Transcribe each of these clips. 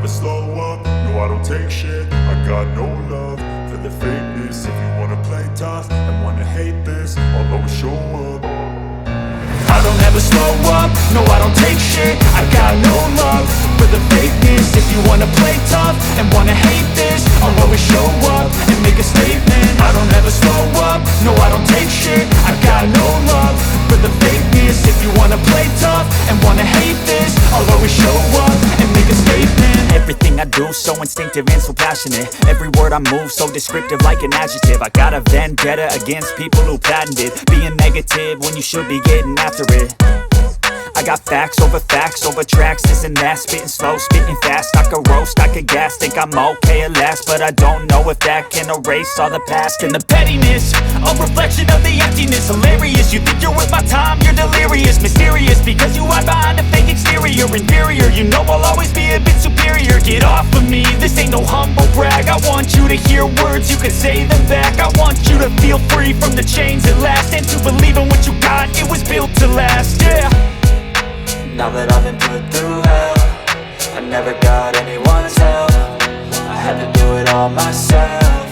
slow up, no I don't take shit. I got no love for the fakeness. If you wanna play tough and wanna hate this, I'll always show up. I don't ever slow up, no I don't take shit. I got no love for the fakeness. If you wanna play tough and wanna hate this, I'll always show up and make a statement. I don't ever slow up, no I don't take shit. I got no love for the fakeness. If you wanna play tough and wanna hate this, I'll always show up and make a statement. Everything I do so instinctive and so passionate. Every word I move so descriptive like an adjective. I got a vendetta against people who patented being negative when you should be getting after it. I got facts over tracks, this and that. Spitting slow, spitting fast, I could roast, I could gas. Think I'm okay at last, but I don't know if that can erase all the past. And the pettiness, a reflection of the emptiness. Hilarious, you think you're worth my time, you're delirious. Mysterious, because you hide behind a fake exterior. Inferior, you know I'll always be a bit superior. Get off of me, this ain't no humble brag. I want you to hear words, you can say them back. I want you to feel free from the chains at last, and to believe in what you got, it was built to last, yeah. Now that I've been put through hell, I never got anyone's help. I had to do it all myself.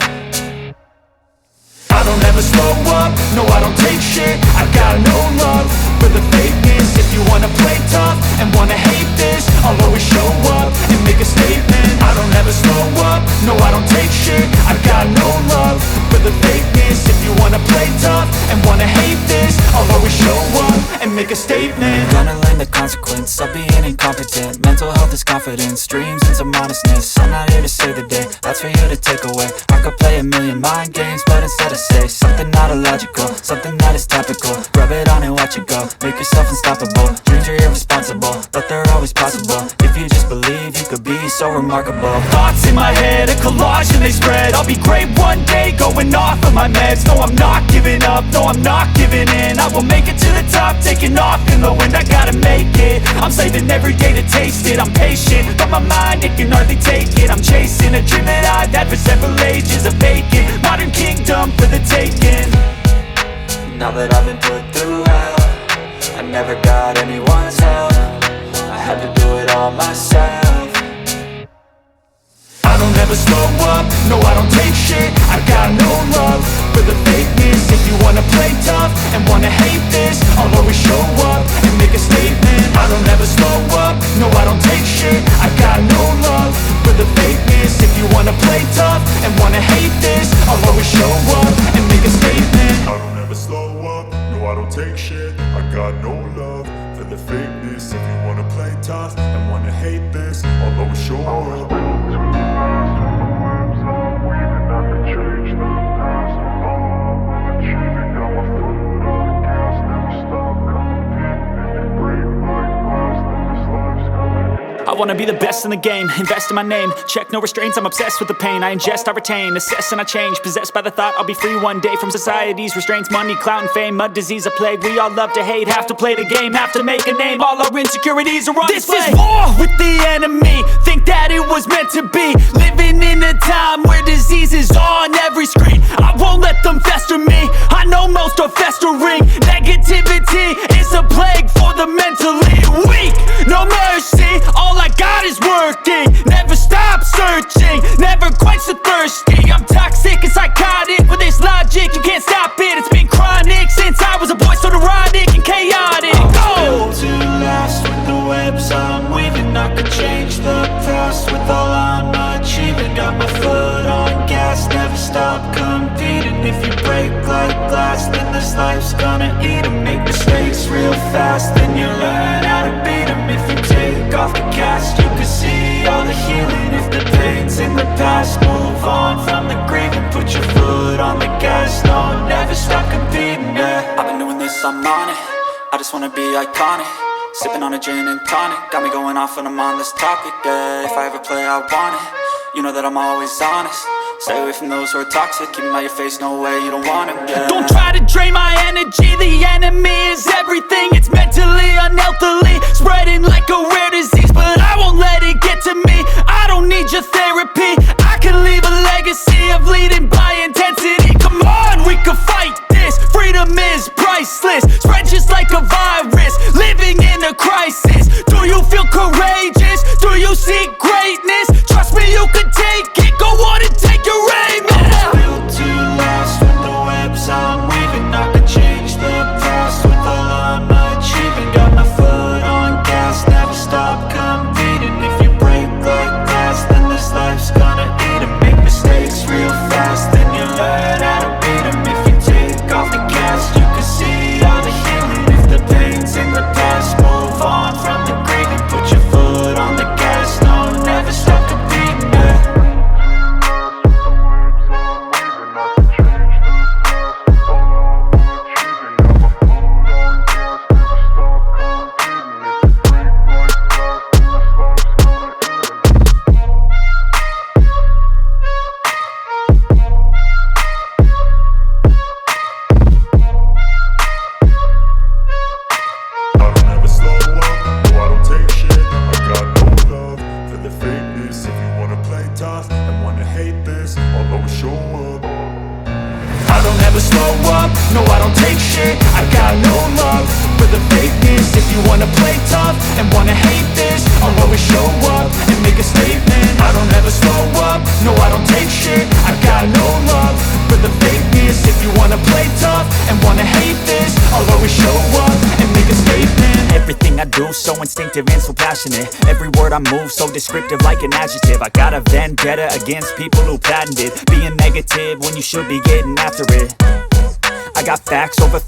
I don't ever slow up, no I don't take shit. I got no love for the fakeness. If you wanna play tough and wanna hate this, I'll always show up and make a statement. I don't ever slow up, no I don't take shit. I got no love for the fakeness. If you wanna play tough and wanna hate this, I'll always show up and make a statement. Gonna learn the consequence of being incompetent. Mental health is confidence, dreams and some honestness. I'm not here to save the day, that's for you to take away. I could play a million mind games, but instead I say something not illogical, something that is topical. Rub it on and watch it go, make yourself unstoppable. Dreams are irresponsible, but they're always possible. If you just believe, you could be so remarkable. Thoughts in my head, a collage and they spread. I'll be great one day, going off of my meds. No, I'm not giving up, no, I'm not giving in. I will make it to the top, taking off in the wind. I gotta make it, I'm saving every day to taste it. I'm patient, but my mind, it can hardly take it. I'm chasing a dream that I've had for several ages. A vacant, modern kingdom for the taking. Now that I've been put through hell, I never got anyone's help. I had to do it all myself. I don't ever slow up, no I don't take shit. I got no love for the fakeness. If you wanna play tough and wanna hate this, I'll always show up and make a statement. I don't ever slow up, no I don't take shit. I got no love for the fakeness. If you wanna play tough and wanna hate this, I'll always show up and make a statement. I don't ever slow up, no I don't take shit. I got no love for the fakeness. If you wanna play tough and wanna hate this, I'll always show up. I wanna be the best in the game, invest in my name. Check no restraints, I'm obsessed with the pain. I ingest, I retain, assess and I change. Possessed by the thought I'll be free one day from society's restraints. Money, clout and fame, mud, disease, a plague. We all love to hate, have to play the game, have to make a name. All our insecurities are on display. This is war with the enemy, think that it was meant to be. Living in a time where disease is on every screen. I won't let them fester me, I know most are festering. Negativity is a plague for the mentally weak. No mercy, all I got is working. Never stop searching, never quench the thirsty. I'm toxic and psychotic with this logic, you can't stop it. It's been chronic since I was a boy, so neurotic and chaotic. Built to last with the webs I'm weaving. I could change the past with all I'm achieving. Got my foot on gas, never stop competing. If you break like glass, then this life's gonna eat 'em. Make mistakes real fast, then you learn how to beat 'em. If you take off the cast, you can see all the healing. If the pain's in the past, move on from the grieving. Put your foot on the gas, no, never stop competing, yeah. I've been doing this, I'm on it, I just wanna be iconic. Sipping on a gin and tonic, got me going off when I'm on this topic, yeah. If I ever play, I want it, you know that I'm always honest. Stay away from those who are toxic, keep them out your face, no way, you don't want them, yeah. Don't try to drain my energy, the enemy is everything. It's mentally, unhealthily, spreading like a rare disease. But I won't let it get to me, I don't need your therapy. I can leave a legacy of leading by intensity. Come on, we can fight this, freedom is priceless. Spread just like a virus, living in a crisis. Do you feel courageous? Do you seek greatness? tough and wanna hate this, I'll always show up. I don't ever slow up, no I don't take shit. I got no love for the fakeness. If you wanna play tough and wanna hate this, I'll always show up and make a statement. I don't ever slow up, no I don't take shit. I got no love for the fakeness. If you wanna play tough and wanna hate this, I'll always show up and make a statement. Everything I do so instinctive and so passionate. Every word I move so descriptive like an adjective. I got a vendetta against people who patented being negative when you should be getting after it. I got facts over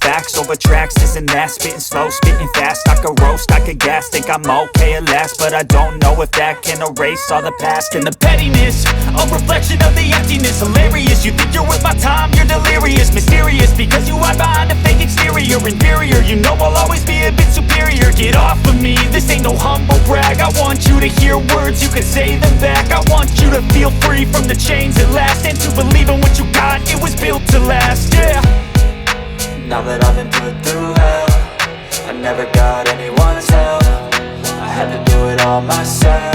tracks, this and that. Spitting slow, spitting fast. I could roast, I could gas. Think I'm okay at last, but I don't know if that can erase all the past. And the pettiness, a reflection of the emptiness. Hilarious, you think you're worth my time, you're delirious. Mysterious, because you hide behind a fake exterior. Inferior, you know I'll always be a bit superior. Get off of me, this ain't no humble brag. I want you to hear words, you can say them back. I want you to feel free from the chains at last, and to believe in what you got, it was built to last, yeah. Now that I've been put through hell, I never got anyone's help. I had to do it all myself.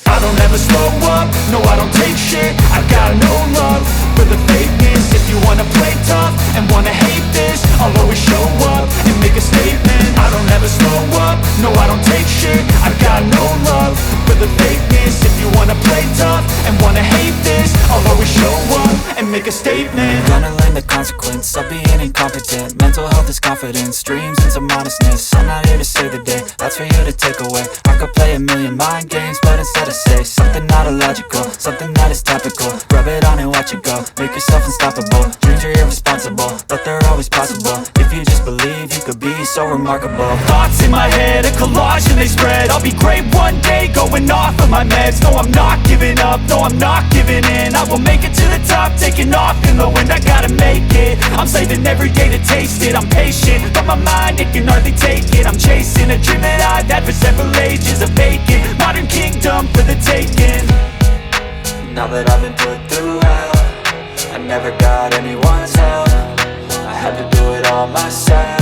I don't ever slow up, no I don't take shit. I got no love for the fakeness. If you wanna play tough and wanna hate this, I'll always show up and make a statement. I don't ever slow up, no I don't take shit. I got no love for the fakeness. If you wanna play tough and wanna hate this, I'll always show up and make a statement. Gonna learn the consequence of being incompetent. Mental health is confidence, dreams into modestness. I'm not here to save the day, that's for you to take away. I could play a million mind games, but instead I say something not illogical, something that is topical. Rub it on and watch it go, make yourself unstoppable. Dreams are irresponsible, but they're always possible. If you just believe, you could be so remarkable. Thoughts in my head, a collage and they spread. I'll be great one day, going off of my meds. No, I'm not giving up, no, I'm not giving in. I will make it to the top, taking off in the wind. I gotta make it, I'm saving every day to taste it. I'm patient, but my mind, it can hardly take it. I'm chasing a dream that I've had for several ages. A vacant, modern kingdom for the taking. Now that I've been put through hell, I never got anyone's help. I had to do it all myself.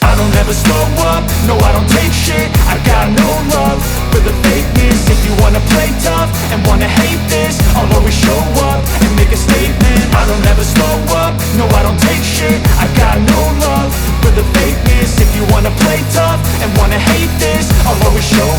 I don't ever slow up, no I don't take shit. I got no love for the fakeness. If you wanna play tough and wanna hate this, I'll always show up and make a statement. I don't ever slow up, no I don't take shit. I got no love for the fakeness. If you wanna play tough and wanna hate this, I'll always show